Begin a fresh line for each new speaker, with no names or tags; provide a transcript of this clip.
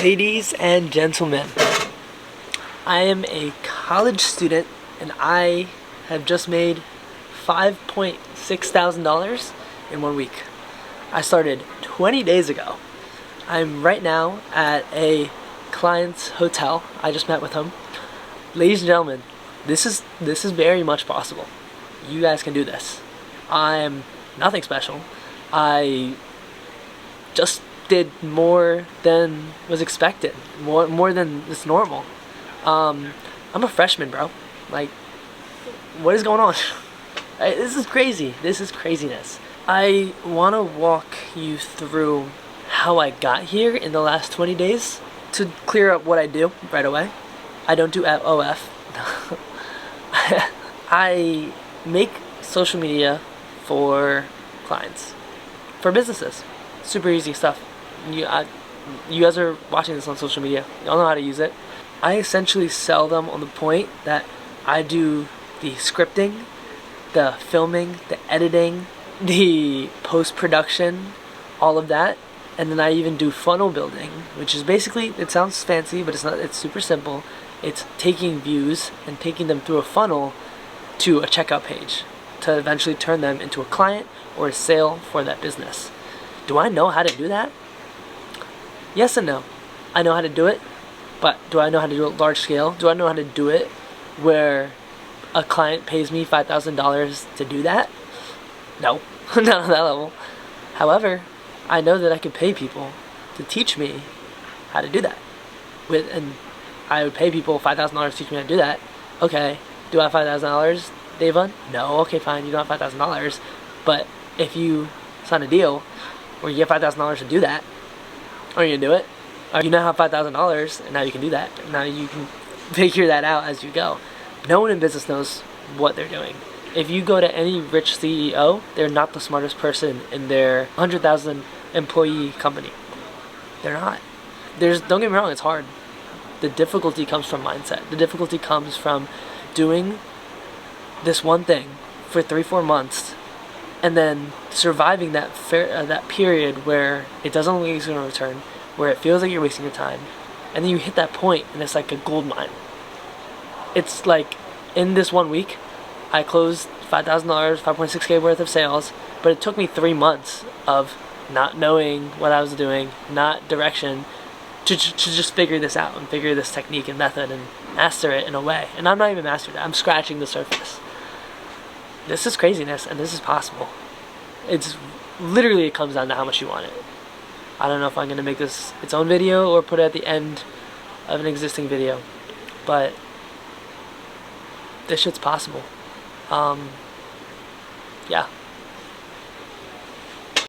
Ladies and gentlemen, I am a college student and I have just made $5,600 in 1 week. I started 20 days ago. I'm right now at a client's hotel. I just met with him. Ladies and gentlemen, this is very much possible. You guys can do this. I'm nothing special. I just did more than was expected, more than is normal. I'm a freshman, bro. Like, what is going on? This is crazy. This is craziness. I want to walk you through how I got here in the last 20 days to clear up what I do right away. I don't do OF. I make social media for clients, for businesses. Super easy stuff. You guys are watching this on social media. Y'all know how to use it. I essentially sell them on the point that I do the scripting, the filming, the editing, the post-production, all of that. And then I even do funnel building, which is basically, it sounds fancy, but it's not. It's super simple. It's taking views and taking them through a funnel to a checkout page to eventually turn them into a client or a sale for that business. Do I know how to do that? Yes and no. I know how to do it, but do I know how to do it large scale? Do I know how to do it where a client pays me $5,000 to do that? No, not on that level. However, I know that I could pay people to teach me how to do that. And I would pay people $5,000 to teach me how to do that. Okay, do I have $5,000, Davon? No, okay, fine, you don't have $5,000. But if you sign a deal where you get $5,000 to do that, are you gonna do it? Or you now have $5,000 and now you can do that. Now you can figure that out as you go. No one in business knows what they're doing. If you go to any rich CEO, they're not the smartest person in their 100,000 employee company. They're not. Don't get me wrong, it's hard. The difficulty comes from mindset. The difficulty comes from doing this one thing for 3-4 months and then surviving that period where it doesn't look like it's going to return, where it feels like you're wasting your time, and then you hit that point and it's like a gold mine. It's like, in this 1 week, I closed $5,000, 5.6K worth of sales, but it took me 3 months of not knowing what I was doing, not direction, to just figure this out and figure this technique and method and master it in a way. And I'm not even mastered it. I'm scratching the surface. This is craziness, and this is possible. It's literally, it comes down to how much you want it. I don't know if I'm going to make this its own video or put it at the end of an existing video, but this shit's possible. Yeah.